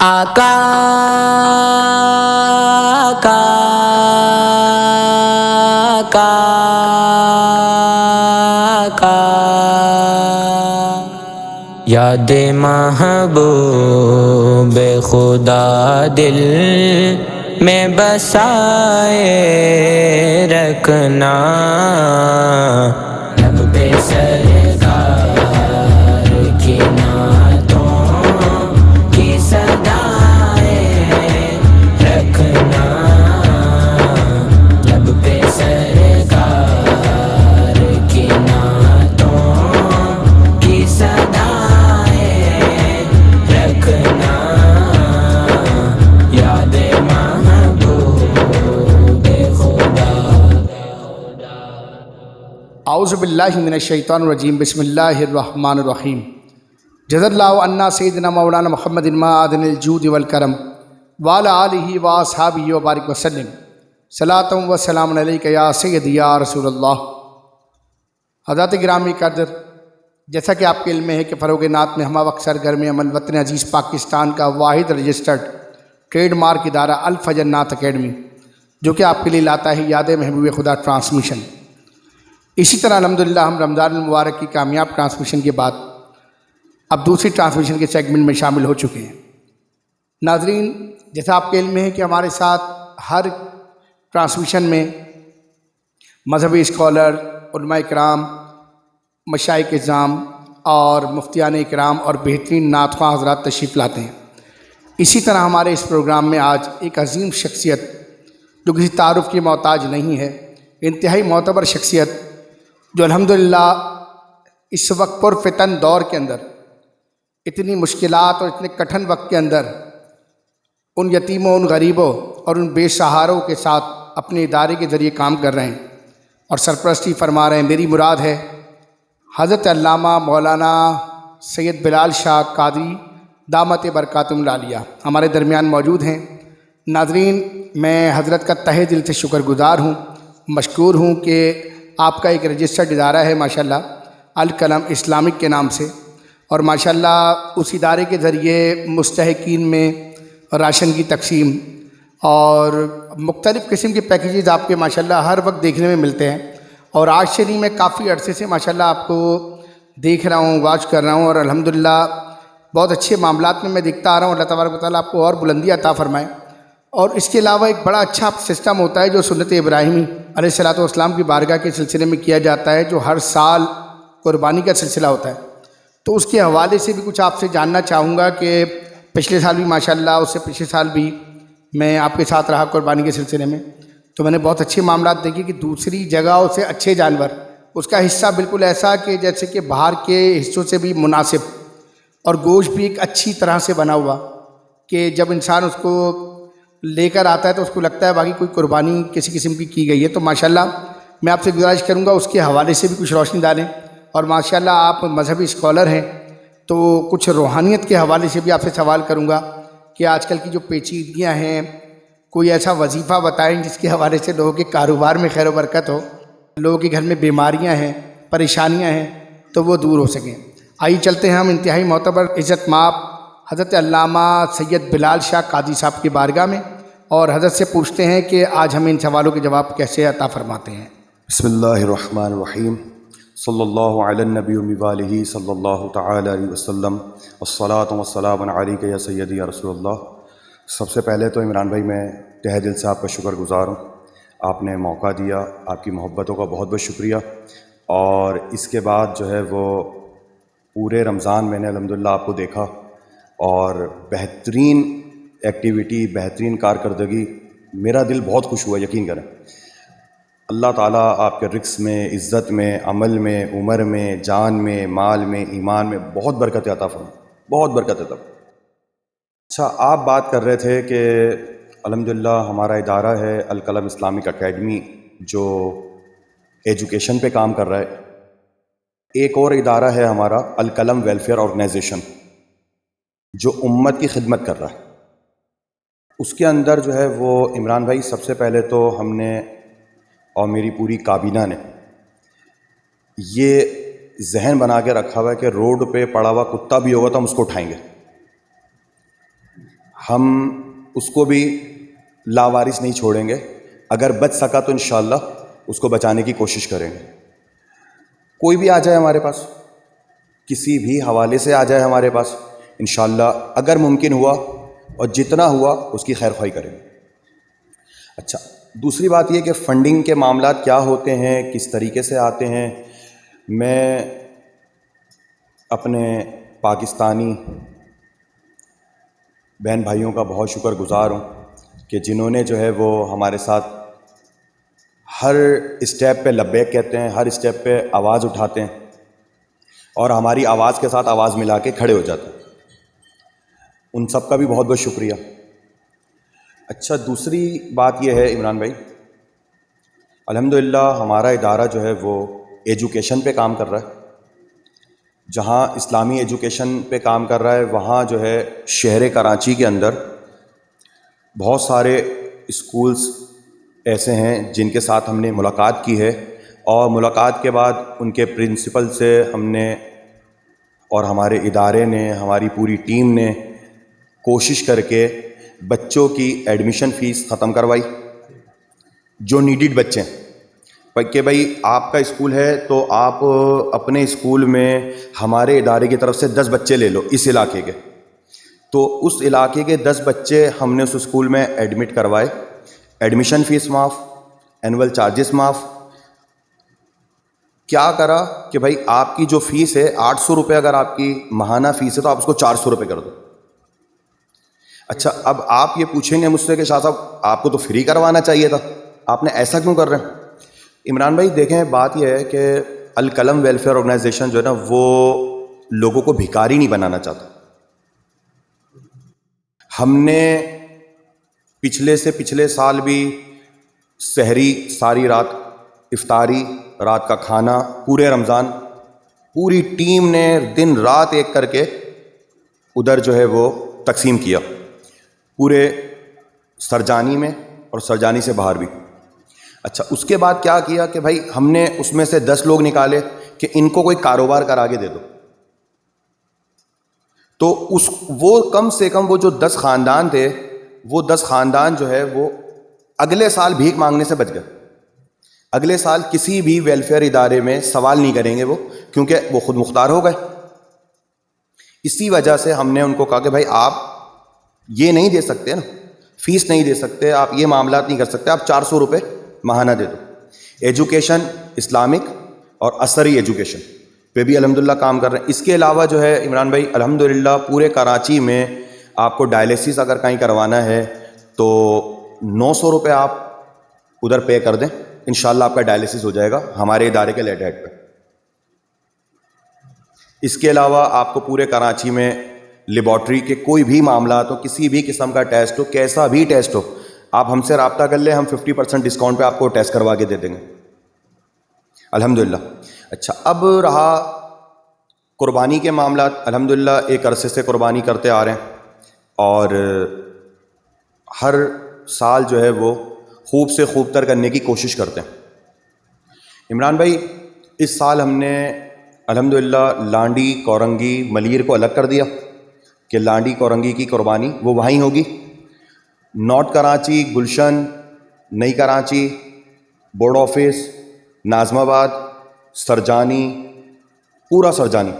آقا آقا آقا آقا یاد محبوب خدا دل میں بسائے رکھنا، لب پہ سرکار کی نعتوں کی صدائیں رکھنا، لب پہ سرکار کی نعتوں کی صدائیں رکھنا، یاد محبوب خدا۔ اعوذ باللہ من الشیطان الرجیم، بسم اللہ الرحمن الرحیم۔ جزا اللہ عنا سیدنا مولانا محمد معدن الجود والکرم وعلی آلہ واصحابہ وبارک وسلم، صلاۃ و سلام علیک یا سیدی یا رسول اللہ۔ حضرات گرامی قدر، جیسا کہ آپ کے علم میں ہے کہ فروغ نعت میں ہمہ وقت سرگرم عمل وطن عزیز پاکستان کا واحد رجسٹرڈ ٹریڈ مارک ادارہ الفجر نعت اکیڈمی، جو کہ آپ کے لیے لاتا ہے یاد محبوب خدا ٹرانسمیشن۔ اسی طرح الحمدللہ ہم رمضان المبارک کی کامیاب ٹرانسمیشن کے بعد اب دوسری ٹرانسمیشن کے سیگمنٹ میں شامل ہو چکے ہیں۔ ناظرین، جیسا آپ کے علم میں ہے کہ ہمارے ساتھ ہر ٹرانسمیشن میں مذہبی اسکالر، علماء اکرام، مشائخ اعظام اور مفتیان اکرام اور بہترین نعت خواں حضرات تشریف لاتے ہیں۔ اسی طرح ہمارے اس پروگرام میں آج ایک عظیم شخصیت جو کسی تعارف کی محتاج نہیں ہے، انتہائی معتبر شخصیت جو الحمدللہ اس وقت پرفتن دور کے اندر، اتنی مشکلات اور اتنے کٹھن وقت کے اندر ان یتیموں، ان غریبوں اور ان بے سہاروں کے ساتھ اپنے ادارے کے ذریعے کام کر رہے ہیں اور سرپرستی فرما رہے ہیں۔ میری مراد ہے حضرت علامہ مولانا سید بلال شاہ قادری دامت برکاتہم العالیہ ہمارے درمیان موجود ہیں۔ ناظرین، میں حضرت کا تہہ دل سے شکر گزار ہوں، مشکور ہوں کہ آپ کا ایک رجسٹرڈ ادارہ ہے ماشاءاللہ القلم اسلامک کے نام سے، اور ماشاءاللہ اس ادارے کے ذریعے مستحقین میں راشن کی تقسیم اور مختلف قسم کے پیکیجز آپ کے ماشاءاللہ ہر وقت دیکھنے میں ملتے ہیں، اور آج سے نہیں میں کافی عرصے سے ماشاءاللہ آپ کو دیکھ رہا ہوں، واچ کر رہا ہوں، اور الحمدللہ بہت اچھے معاملات میں دیکھتا آ رہا ہوں۔ اللہ تبارک و تعالیٰ آپ کو اور بلندی عطا فرمائے۔ اور اس کے علاوہ ایک بڑا اچھا سسٹم ہوتا ہے جو سنت ابراہیمی علیہ الصلوۃ والسلام کی بارگاہ کے سلسلے میں کیا جاتا ہے، جو ہر سال قربانی کا سلسلہ ہوتا ہے۔ تو اس کے حوالے سے بھی کچھ آپ سے جاننا چاہوں گا کہ پچھلے سال بھی ماشاءاللہ، اس سے پچھلے سال بھی میں آپ کے ساتھ رہا قربانی کے سلسلے میں، تو میں نے بہت اچھے معاملات دیکھے کہ دوسری جگہوں سے اچھے جانور، اس کا حصہ بالکل ایسا کہ جیسے کہ باہر کے حصوں سے بھی مناسب، اور گوشت بھی ایک اچھی طرح سے بنا ہوا کہ جب انسان اس کو لے کر آتا ہے تو اس کو لگتا ہے باقی کوئی قربانی کسی قسم کی گئی ہے۔ تو ماشاءاللہ میں آپ سے گزارش کروں گا اس کے حوالے سے بھی کچھ روشنی ڈالیں، اور ماشاءاللہ آپ مذہبی اسکالر ہیں تو کچھ روحانیت کے حوالے سے بھی آپ سے سوال کروں گا کہ آج کل کی جو پیچیدگیاں ہیں، کوئی ایسا وظیفہ بتائیں جس کے حوالے سے لوگوں کے کاروبار میں خیر و برکت ہو، لوگوں کے گھر میں بیماریاں ہیں، پریشانیاں ہیں، تو وہ دور ہو سکیں۔ آئیے چلتے ہیں ہم انتہائی معتبر عزت مآب حضرت علامہ سید بلال شاہ قادری صاحب کی بارگاہ میں، اور حضرت سے پوچھتے ہیں کہ آج ہمیں ان سوالوں کے جواب کیسے عطا فرماتے ہیں۔ بسم اللہ الرحمن الرحیم، صلی اللہ علی النبی وآلہ صلی اللہ تعالی علیہ وسلم، والصلاۃ والسلام علیک یا سیدی یا رسول اللہ۔ سب سے پہلے تو عمران بھائی میں تہہ دل سے آپ کا شکر گزار ہوں، آپ نے موقع دیا، آپ کی محبتوں کا بہت بہت شکریہ۔ اور اس کے بعد جو ہے وہ پورے رمضان میں نے الحمدللہ آپ کو دیکھا، اور بہترین ایکٹیویٹی، بہترین کارکردگی، میرا دل بہت خوش ہوا، یقین کریں۔ اللہ تعالیٰ آپ کے رزق میں، عزت میں، عمل میں، عمر میں، جان میں، مال میں، ایمان میں بہت برکت عطا فرمائے، بہت برکت عطا۔ اچھا، آپ بات کر رہے تھے کہ الحمدللہ ہمارا ادارہ ہے القلم اسلامک اکیڈمی جو ایجوکیشن پہ کام کر رہا ہے۔ ایک اور ادارہ ہے ہمارا القلم ویلفیئر آرگنائزیشن جو امت کی خدمت کر رہا ہے۔ اس کے اندر جو ہے وہ عمران بھائی، سب سے پہلے تو ہم نے اور میری پوری کابینہ نے یہ ذہن بنا کے رکھا ہوا ہے کہ روڈ پہ پڑا ہوا کتا بھی ہوگا تو ہم اس کو اٹھائیں گے۔ ہم اس کو بھی لاوارث نہیں چھوڑیں گے. اگر بچ سکا تو انشاءاللہ اس کو بچانے کی کوشش کریں گے. کوئی بھی آ جائے ہمارے پاس, کسی بھی حوالے سے آ جائے ہمارے پاس, انشاءاللہ اگر ممکن ہوا اور جتنا ہوا اس کی خیر خواہی کریں گے. اچھا, دوسری بات یہ کہ فنڈنگ کے معاملات کیا ہوتے ہیں, کس طریقے سے آتے ہیں. میں اپنے پاکستانی بہن بھائیوں کا بہت شکر گزار ہوں کہ جنہوں نے جو ہے وہ ہمارے ساتھ ہر اسٹیپ پہ لبیک کہتے ہیں, ہر اسٹیپ پہ آواز اٹھاتے ہیں اور ہماری آواز کے ساتھ آواز ملا کے کھڑے ہو جاتے ہیں. ان سب کا بھی بہت بہت شکریہ. اچھا, دوسری بات یہ ہے عمران بھائی, الحمدللہ ہمارا ادارہ جو ہے وہ ایجوکیشن پہ کام کر رہا ہے. جہاں اسلامی ایجوکیشن پہ کام کر رہا ہے وہاں جو ہے شہر کراچی کے اندر بہت سارے اسکولز ایسے ہیں جن کے ساتھ ہم نے ملاقات کی ہے, اور ملاقات کے بعد ان کے پرنسپل سے ہم نے اور ہمارے ادارے نے, ہماری پوری ٹیم نے کوشش کر کے بچوں کی ایڈمیشن فیس ختم کروائی جو نیڈڈ بچے ہیں. کہ بھائی آپ کا اسکول ہے تو آپ اپنے اسکول میں ہمارے ادارے کی طرف سے 10 بچے لے لو اس علاقے کے. تو اس علاقے کے 10 بچے ہم نے اس اسکول میں ایڈمٹ کروائے. ایڈمیشن فیس معاف, اینول چارجز معاف. کیا کرا کہ بھائی آپ کی جو فیس ہے 800 روپے اگر آپ کی ماہانہ فیس ہے تو آپ اس کو 400 روپے کر دو. اچھا, اب آپ یہ پوچھیں گے مجھ سے کہ شاہ صاحب آپ کو تو فری کروانا چاہیے تھا, آپ نے ایسا کیوں کر رہے ہیں؟ عمران بھائی دیکھیں, بات یہ ہے کہ القلم ویلفیئر آرگنائزیشن جو ہے نا وہ لوگوں کو بھکاری نہیں بنانا چاہتا. ہم نے پچھلے سال بھی سحری ساری رات, افطاری رات کا کھانا, پورے رمضان پوری ٹیم نے دن رات ایک کر کے ادھر جو ہے وہ تقسیم کیا, پورے سرجانی میں اور سرجانی سے باہر بھی. اچھا, اس کے بعد کیا کیا کہ بھائی ہم نے اس میں سے 10 لوگ نکالے کہ ان کو کوئی کاروبار کرا کے دے دو. تو وہ کم سے کم وہ جو 10 خاندان تھے وہ 10 خاندان جو ہے وہ اگلے سال بھیک مانگنے سے بچ گئے. اگلے سال کسی بھی ویلفیئر ادارے میں سوال نہیں کریں گے وہ, کیونکہ وہ خود مختار ہو گئے. اسی وجہ سے ہم نے ان کو کہا کہ بھائی آپ یہ نہیں دے سکتے نا, فیس نہیں دے سکتے, آپ یہ معاملات نہیں کر سکتے, آپ 400 روپے ماہانہ دے دو. ایجوکیشن اسلامک اور عصری ایجوکیشن پہ بھی الحمدللہ کام کر رہے ہیں. اس کے علاوہ جو ہے عمران بھائی الحمدللہ پورے کراچی میں آپ کو ڈائلیسس اگر کہیں کروانا ہے تو 900 روپے آپ ادھر پے کر دیں, انشاءاللہ آپ کا ڈائلیسس ہو جائے گا ہمارے ادارے کے لیٹ ہیڈ پہ. اس کے علاوہ آپ کو پورے کراچی میں لیبارٹری کے کوئی بھی معاملات ہو, کسی بھی قسم کا ٹیسٹ ہو, کیسا بھی ٹیسٹ ہو, آپ ہم سے رابطہ کر لیں, ہم 50% ڈسکاؤنٹ پہ آپ کو ٹیسٹ کروا کے دے دیں گے الحمدللہ. اچھا, اب رہا قربانی کے معاملات. الحمدللہ ایک عرصے سے قربانی کرتے آ رہے ہیں اور ہر سال جو ہے وہ خوب سے خوب تر کرنے کی کوشش کرتے ہیں. عمران بھائی اس سال ہم نے الحمدللہ لانڈی, کورنگی, ملیر کو الگ کر دیا کہ لانڈی کورنگی کی قربانی وہ وہیں ہوگی. نارتھ کراچی, گلشن, نئی کراچی, بورڈ آفس, ناظم آباد, سرجانی, پورا سرجانی,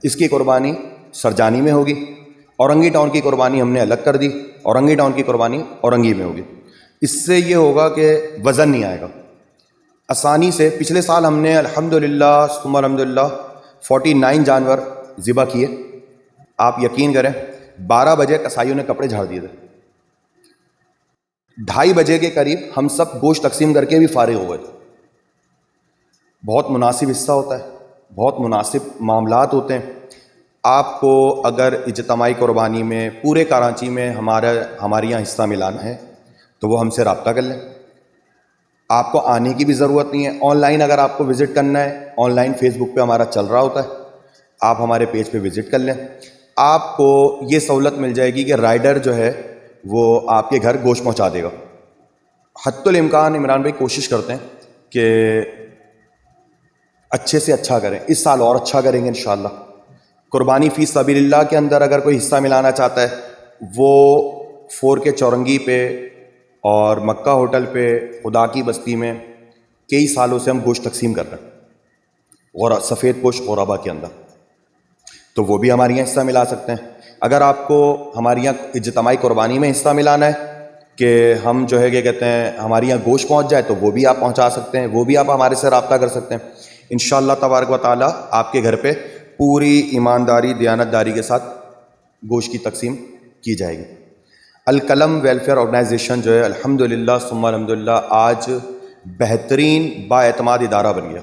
اس کی قربانی سرجانی میں ہوگی. اورنگی ٹاؤن کی قربانی ہم نے الگ کر دی, اورنگی ٹاؤن کی قربانی اورنگی میں ہوگی. اس سے یہ ہوگا کہ وزن نہیں آئے گا آسانی سے. پچھلے سال ہم نے الحمدللہ ثم الحمدللہ 49 جانور ذبح کیے. آپ یقین کریں 12 بجے کسائیوں نے کپڑے جھاڑ دیے تھے, 2:30 بجے کے قریب ہم سب گوشت تقسیم کر کے بھی فارغ ہو گئے تھے. بہت مناسب حصہ ہوتا ہے, بہت مناسب معاملات ہوتے ہیں. آپ کو اگر اجتماعی قربانی میں پورے کراچی میں ہمارے یہاں حصہ ملانا ہے تو وہ ہم سے رابطہ کر لیں. آپ کو آنے کی بھی ضرورت نہیں ہے. آن لائن اگر آپ کو وزٹ کرنا ہے, آن لائن فیس بک پہ ہمارا چل رہا ہوتا ہے, آپ ہمارے پیج پہ وزٹ کر لیں. آپ کو یہ سہولت مل جائے گی کہ رائڈر جو ہے وہ آپ کے گھر گوشت پہنچا دے گا. حتی الامکان عمران بھائی کوشش کرتے ہیں کہ اچھے سے اچھا کریں. اس سال اور اچھا کریں گے انشاءاللہ. قربانی فی سبیل اللہ کے اندر اگر کوئی حصہ ملانا چاہتا ہے وہ 4 کے چورنگی پہ اور مکہ ہوٹل پہ خدا کی بستی میں کئی سالوں سے ہم گوشت تقسیم کر رہے ہیں اور سفید پوش غربا کے اندر، تو وہ بھی ہمارے یہاں حصہ ملا سکتے ہیں۔ اگر آپ کو ہمارے یہاں اجتماعی قربانی میں حصہ ملانا ہے کہ ہم جو ہے کہ کہتے ہیں ہمارے یہاں گوشت پہنچ جائے، تو وہ بھی آپ پہنچا سکتے ہیں، وہ بھی آپ ہمارے سے رابطہ کر سکتے ہیں۔ انشاءاللہ تبارک و تعالیٰ آپ کے گھر پہ پوری ایمانداری دیانتداری کے ساتھ گوشت کی تقسیم کی جائے گی۔ القلم ویلفیئر آرگنائزیشن جو ہے الحمدللہ ثم الحمدللہ آج بہترین با اعتماد ادارہ بن گیا،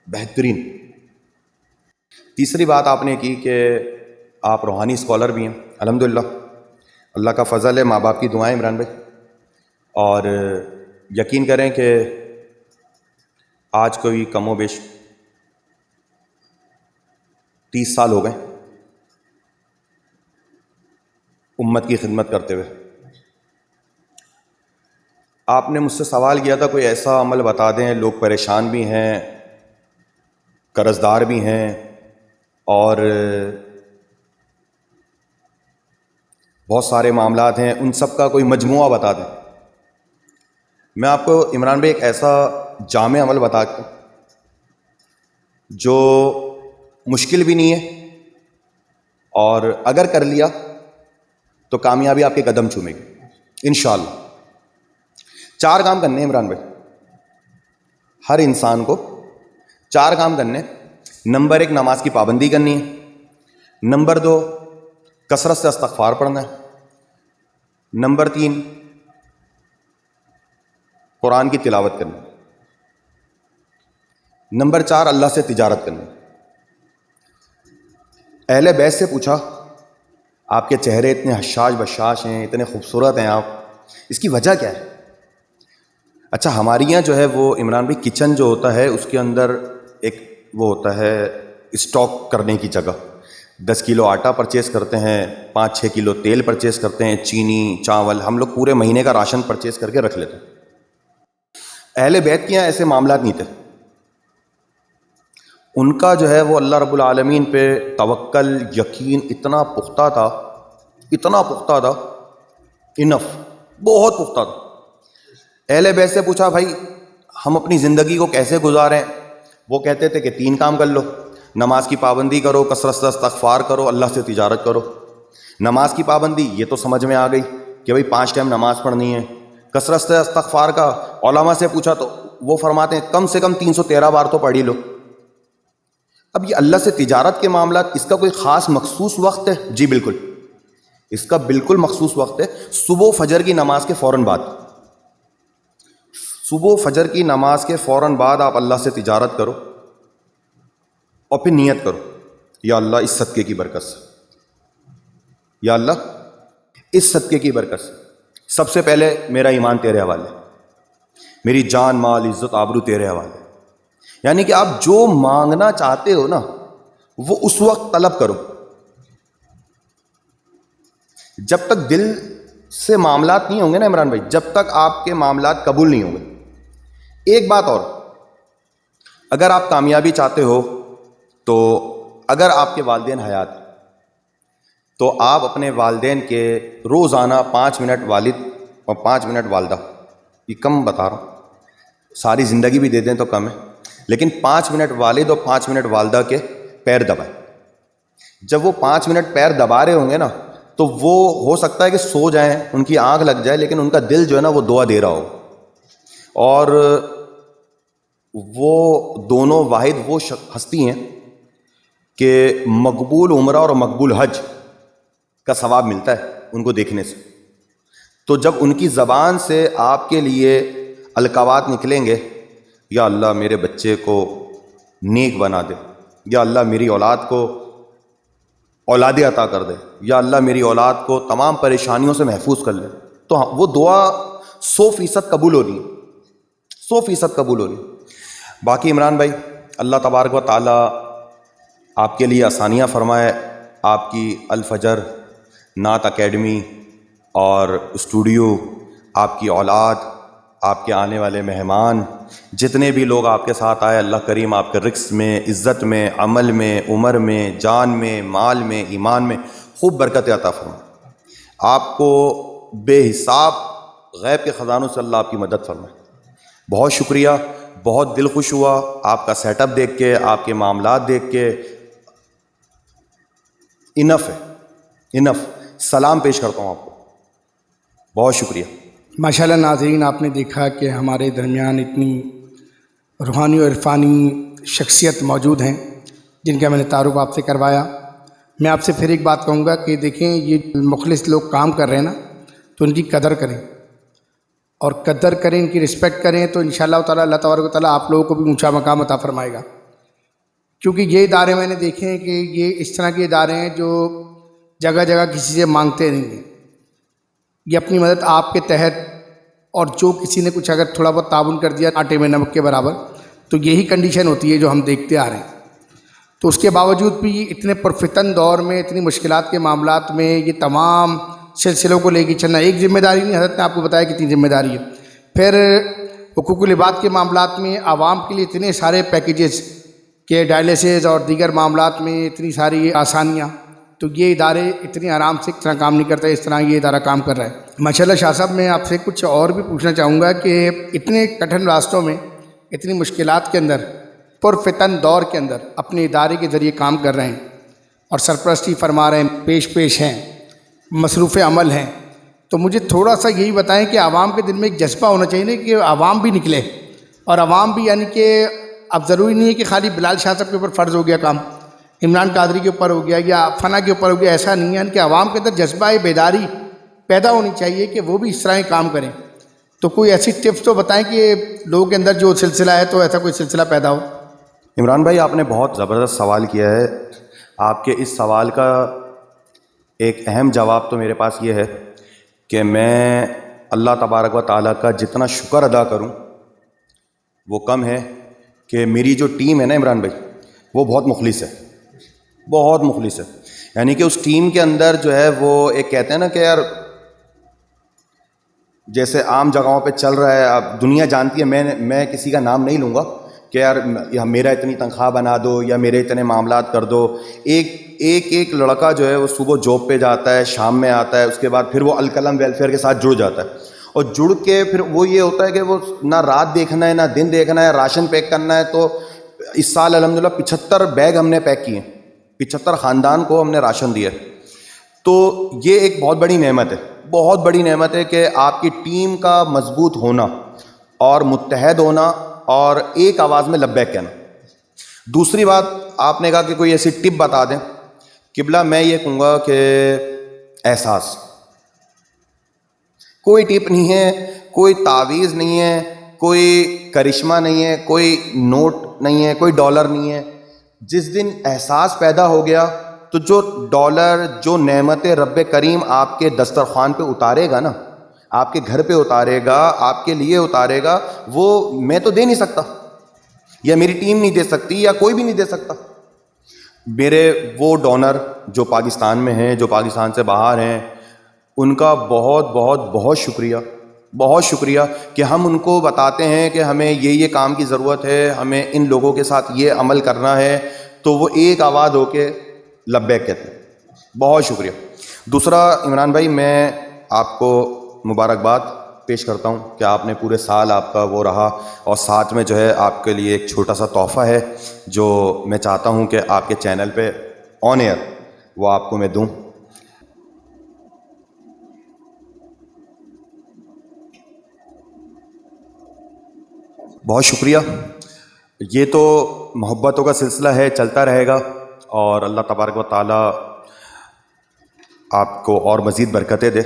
بہترین۔ تیسری بات آپ نے کی کہ آپ روحانی اسکالر بھی ہیں، الحمدللہ اللہ کا فضل ہے، ماں باپ کی دعائیں عمران بھائی، اور یقین کریں کہ آج کوئی کم و بیش 30 سال ہو گئے امت کی خدمت کرتے ہوئے۔ آپ نے مجھ سے سوال کیا تھا کوئی ایسا عمل بتا دیں، لوگ پریشان بھی ہیں، قرض دار بھی ہیں، اور بہت سارے معاملات ہیں، ان سب کا کوئی مجموعہ بتا دیں۔ میں آپ کو عمران بھائی ایک ایسا جامع عمل بتا دوں جو مشکل بھی نہیں ہے، اور اگر کر لیا تو کامیابی آپ کے قدم چومے گی انشاءاللہ۔ 4 کام کرنے ہیں عمران بھائی، ہر انسان کو 4 کام کرنے۔ نمبر 1 نماز کی پابندی کرنی ہے، نمبر 2 کثرت سے استغفار پڑھنا ہے، نمبر 3 قرآن کی تلاوت کرنی، نمبر 4 اللہ سے تجارت کرنی۔ اہل بیت سے پوچھا آپ کے چہرے اتنے حشاش بشاش ہیں، اتنے خوبصورت ہیں آپ، اس کی وجہ کیا ہے؟ اچھا ہمارے یہاں جو ہے وہ عمران بھائی کچن جو ہوتا ہے اس کے اندر ایک وہ ہوتا ہے اسٹاک کرنے کی جگہ، 10 کلو آٹا پرچیز کرتے ہیں، 5-6 کلو تیل پرچیز کرتے ہیں، چینی چاول، ہم لوگ پورے مہینے کا راشن پرچیز کر کے رکھ لیتے ہیں۔ اہل بیت کے یہاں ایسے معاملات نہیں تھے، ان کا جو ہے وہ اللہ رب العالمین پہ توکل یقین اتنا پختہ تھا، اتنا پختہ تھا، انف بہت پختہ تھا۔ اہل بیت سے پوچھا بھائی ہم اپنی زندگی کو کیسے گزاریں؟ وہ کہتے تھے کہ 3 کام کر لو، نماز کی پابندی کرو، کثرت سے استغفار کرو، اللہ سے تجارت کرو۔ نماز کی پابندی یہ تو سمجھ میں آ گئی کہ بھائی 5 ٹائم نماز پڑھنی ہے۔ کثرت سے استغفار کا علماء سے پوچھا تو وہ فرماتے ہیں کم سے کم 313 بار تو پڑھ ہی لو۔ اب یہ اللہ سے تجارت کے معاملات، اس کا کوئی خاص مخصوص وقت ہے؟ جی بالکل، اس کا بالکل مخصوص وقت ہے، صبح فجر کی نماز کے فوراً بعد۔ صبح فجر کی نماز کے فوراً بعد آپ اللہ سے تجارت کرو اور پھر نیت کرو، یا اللہ اس صدقے کی برکت سے، یا اللہ اس صدقے کی برکت سے سب سے پہلے میرا ایمان تیرے حوالے، میری جان مال عزت آبرو تیرے حوالے۔ یعنی کہ آپ جو مانگنا چاہتے ہو نا وہ اس وقت طلب کرو، جب تک دل سے معاملات نہیں ہوں گے نا عمران بھائی، جب تک آپ کے معاملات قبول نہیں ہوں گے۔ ایک بات اور، اگر آپ کامیابی چاہتے ہو تو اگر آپ کے والدین حیات تو آپ اپنے والدین کے روزانہ 5 منٹ والد اور 5 منٹ والدہ، یہ کم بتا رہا ہوں، ساری زندگی بھی دے دیں تو کم ہے، لیکن 5 منٹ والد اور 5 منٹ والدہ کے پیر دبائیں۔ جب وہ 5 منٹ پیر دبا رہے ہوں گے نا تو وہ ہو سکتا ہے کہ سو جائیں، ان کی آنکھ لگ جائے، لیکن ان کا دل جو ہے نا وہ دعا دے رہا ہو۔ اور وہ دونوں واحد وہ ہستی ہیں کہ مقبول عمرہ اور مقبول حج کا ثواب ملتا ہے ان کو دیکھنے سے۔ تو جب ان کی زبان سے آپ کے لیے القابات نکلیں گے، یا اللہ میرے بچے کو نیک بنا دے، یا اللہ میری اولاد کو اولاد عطا کر دے، یا اللہ میری اولاد کو تمام پریشانیوں سے محفوظ کر لے، تو وہ دعا 100% قبول ہو رہی ہے، 100% قبول ہو رہی ہے۔ باقی عمران بھائی اللہ تبارک و تعالی آپ کے لیے آسانیاں فرمائے، آپ کی الفجر نعت اکیڈمی اور اسٹوڈیو، آپ کی اولاد، آپ کے آنے والے مہمان، جتنے بھی لوگ آپ کے ساتھ آئے، اللہ کریم آپ کے رزق میں، عزت میں، عمل میں، عمر میں، جان میں، مال میں، ایمان میں خوب برکت عطا فرمائے۔ آپ کو بے حساب غیب کے خزانوں سے اللہ آپ کی مدد فرمائے۔ بہت شکریہ، بہت دل خوش ہوا آپ کا سیٹ اپ دیکھ کے، آپ کے معاملات دیکھ کے۔ انف ہے، انف۔ سلام پیش کرتا ہوں آپ کو، بہت شکریہ۔ ماشاءاللہ ناظرین، آپ نے دیکھا کہ ہمارے درمیان اتنی روحانی اور عرفانی شخصیت موجود ہیں جن کا میں نے تعارف آپ سے کروایا۔ میں آپ سے پھر ایک بات کہوں گا کہ دیکھیں، یہ مخلص لوگ کام کر رہے ہیں نا، تو ان کی قدر کریں، اور قدر کریں، ان کی رسپیکٹ کریں، تو انشاءاللہ تعالیٰ اللہ تبارک و تعالیٰ آپ لوگوں کو بھی اونچا مقام عطا فرمائے گا۔ کیونکہ یہ ادارے میں نے دیکھے ہیں کہ یہ اس طرح کے ادارے ہیں جو جگہ جگہ کسی سے مانگتے نہیں ہیں، یہ اپنی مدد آپ کے تحت، اور جو کسی نے کچھ اگر تھوڑا بہت تعاون کر دیا آٹے میں نمک کے برابر، تو یہی کنڈیشن ہوتی ہے جو ہم دیکھتے آ رہے ہیں۔ تو اس کے باوجود بھی اتنے پرفتن دور میں، اتنی مشکلات کے معاملات میں یہ تمام سلسلوں کو لے کے چلنا ایک ذمہ داری نہیں، حضرت نے آپ کو بتایا کتنی ذمہ داری ہے۔ پھر حقوق العباد کے معاملات میں عوام کے لیے اتنے سارے پیکیجز کہ ڈائلیسس اور دیگر معاملات میں اتنی ساری آسانیاں، تو یہ ادارے اتنی آرام سے اس طرح کام نہیں کرتا اس طرح یہ ادارہ کام کر رہا ہے۔ ماشاءاللہ شاہ صاحب، میں آپ سے کچھ اور بھی پوچھنا چاہوں گا کہ اتنے کٹھن راستوں میں، اتنی مشکلات کے اندر، پرفتن دور کے اندر اپنے ادارے کے ذریعے کام کر رہے ہیں اور سرپرستی فرما رہے ہیں، پیش ہیں، مصروف عمل ہیں، تو مجھے تھوڑا سا یہی بتائیں کہ عوام کے دل میں ایک جذبہ ہونا چاہیے نا کہ عوام بھی نکلے، اور عوام بھی، یعنی کہ اب ضروری نہیں ہے کہ خالی بلال شاہ صاحب کے اوپر فرض ہو گیا کام، عمران قادری کے اوپر ہو گیا یا فنا کے اوپر ہو گیا، ایسا نہیں ہے، یعنی کہ عوام کے اندر جذبہ بیداری پیدا ہونی چاہیے کہ وہ بھی اس طرح ہی کام کریں۔ تو کوئی ایسی ٹپس تو بتائیں کہ لوگوں کے اندر جو سلسلہ ہے تو ایسا کوئی سلسلہ پیدا ہو۔ عمران بھائی، آپ نے بہت زبردست سوال کیا ہے۔ آپ کے اس سوال کا ایک اہم جواب تو میرے پاس یہ ہے کہ میں اللہ تبارک و تعالیٰ کا جتنا شکر ادا کروں وہ کم ہے کہ میری جو ٹیم ہے نا عمران بھائی، وہ بہت مخلص ہے، بہت مخلص ہے۔ یعنی کہ اس ٹیم کے اندر جو ہے وہ ایک کہتے ہیں نا کہ یار جیسے عام جگہوں پہ چل رہا ہے، اب دنیا جانتی ہے، میں کسی کا نام نہیں لوں گا کہ یار میرا اتنی تنخواہ بنا دو یا میرے اتنے معاملات کر دو۔ ایک لڑکا جو ہے وہ صبح جاب پہ جاتا ہے، شام میں آتا ہے، اس کے بعد پھر وہ القلم ویلفیئر کے ساتھ جڑ جاتا ہے، اور جڑ کے پھر وہ یہ ہوتا ہے کہ وہ نہ رات دیکھنا ہے نہ دن دیکھنا ہے، راشن پیک کرنا ہے۔ تو اس سال الحمدللہ 75 بیگ ہم نے پیک کیے، 75 خاندان کو ہم نے راشن دیا۔ تو یہ ایک بہت بڑی نعمت ہے، بہت بڑی نعمت ہے کہ آپ کی ٹیم کا مضبوط ہونا اور متحد ہونا اور ایک آواز میں لبیک کہنا۔ دوسری بات، آپ نے کہا کہ کوئی ایسی ٹپ بتا دیں۔ قبلہ میں یہ کہوں گا کہ احساس، کوئی ٹپ نہیں ہے، کوئی تعویذ نہیں ہے، کوئی کرشمہ نہیں ہے، کوئی نوٹ نہیں ہے، کوئی ڈالر نہیں ہے۔ جس دن احساس پیدا ہو گیا تو جو ڈالر، جو نعمت رب کریم آپ کے دسترخوان پہ اتارے گا نا، آپ کے گھر پہ اتارے گا، آپ کے لیے اتارے گا، وہ میں تو دے نہیں سکتا، یا میری ٹیم نہیں دے سکتی، یا کوئی بھی نہیں دے سکتا۔ میرے وہ ڈونر جو پاکستان میں ہیں، جو پاکستان سے باہر ہیں، ان کا بہت بہت بہت شکریہ، بہت شکریہ کہ ہم ان کو بتاتے ہیں کہ ہمیں یہ کام کی ضرورت ہے، ہمیں ان لوگوں کے ساتھ یہ عمل کرنا ہے، تو وہ ایک آواز ہو کے لبیک کہتے ہیں۔ بہت شکریہ۔ دوسرا عمران بھائی، میں آپ کو مبارکباد پیش کرتا ہوں کہ آپ نے پورے سال آپ کا وہ رہا، اور ساتھ میں جو ہے آپ کے لیے ایک چھوٹا سا تحفہ ہے جو میں چاہتا ہوں کہ آپ کے چینل پہ آن ایئر وہ آپ کو میں دوں۔ بہت شکریہ۔ یہ تو محبتوں کا سلسلہ ہے، چلتا رہے گا، اور اللہ تبارک و تعالیٰ آپ کو اور مزید برکتیں دے،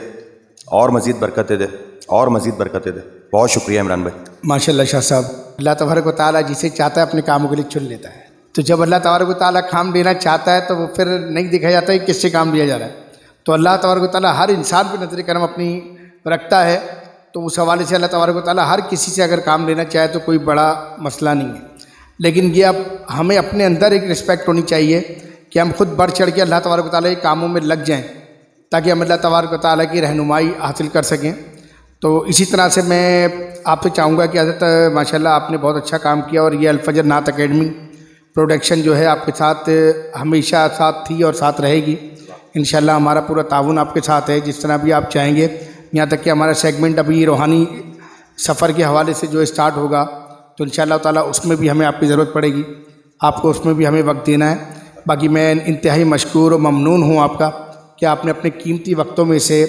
اور مزید برکتیں دے، اور مزید برکتیں دے۔ بہت شکریہ عمران بھائی۔ ماشاءاللہ شاہ صاحب، اللہ تبارک و تعالیٰ جسے چاہتا ہے اپنے کاموں کے لیے چن لیتا ہے، تو جب اللہ تبارک و تعالیٰ کام لینا چاہتا ہے تو وہ پھر نہیں دکھا جاتا ہے کہ کس سے کام لیا جا رہا ہے۔ تو اللہ تبارک و تعالیٰ ہر انسان پہ نظر کرم اپنی رکھتا ہے، تو اس حوالے سے اللہ تبارک و تعالیٰ ہر کسی سے اگر کام لینا چاہے تو کوئی بڑا مسئلہ نہیں ہے۔ لیکن یہ اب ہمیں اپنے اندر ایک رسپیکٹ ہونی چاہیے کہ ہم خود بڑھ چڑھ کے اللہ تبارک و تعالیٰ کے کاموں میں لگ جائیں، تاکہ ہم اللہ تبارک و تعالیٰ کی رہنمائی حاصل کر سکیں۔ تو اسی طرح سے میں آپ سے چاہوں گا کہ حضرت ماشاءاللہ آپ نے بہت اچھا کام کیا، اور یہ الفجر نعت اکیڈمی پروڈکشن جو ہے آپ کے ساتھ ہمیشہ ساتھ تھی اور ساتھ رہے گی۔ انشاءاللہ ہمارا پورا تعاون آپ کے ساتھ ہے، جس طرح بھی آپ چاہیں گے یہاں تک کہ ہمارا سیگمنٹ ابھی روحانی سفر کے حوالے سے جو اسٹارٹ ہوگا تو انشاءاللہ تعالیٰ اس میں بھی ہمیں آپ کی ضرورت پڑے گی، آپ کو اس میں بھی ہمیں وقت دینا ہے۔ باقی میں انتہائی مشکور و ممنون ہوں آپ کا کہ آپ نے اپنے قیمتی وقتوں میں سے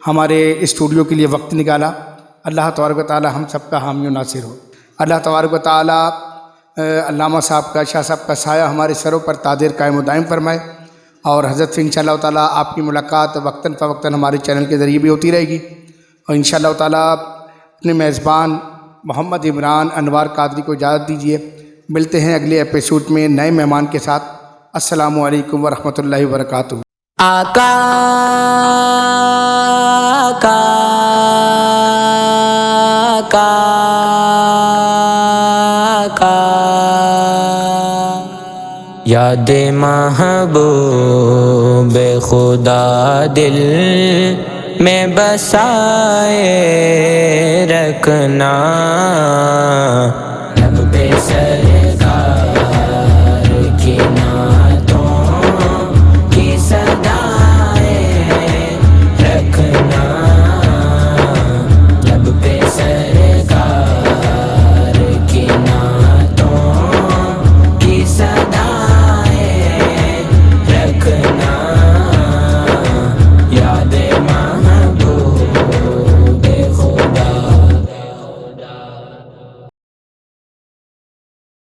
ہمارے اسٹوڈیو کے لیے وقت نکالا۔ اللہ تبارک و تعالیٰ ہم سب کا حامی و ناصر ہو۔ اللہ تبارک و تعالیٰ علامہ صاحب کا، شاہ صاحب کا سایہ ہمارے سروں پر تاجر قائم و دائم فرمائے، اور حضرت سے انشاءاللہ تعالیٰ آپ کی ملاقات وقتاً فوقتاً ہمارے چینل کے ذریعے بھی ہوتی رہے گی، اور انشاءاللہ تعالیٰ اپنے میزبان محمد عمران انوار قادری کو اجازت دیجیے۔ ملتے ہیں اگلے ایپیسوڈ میں نئے مہمان کے ساتھ۔ السلام علیکم ورحمۃ اللہ وبرکاتہ۔ آقا آقا آقا یاد محبوب خدا دل میں بسائے رکھنا، لب پہ سر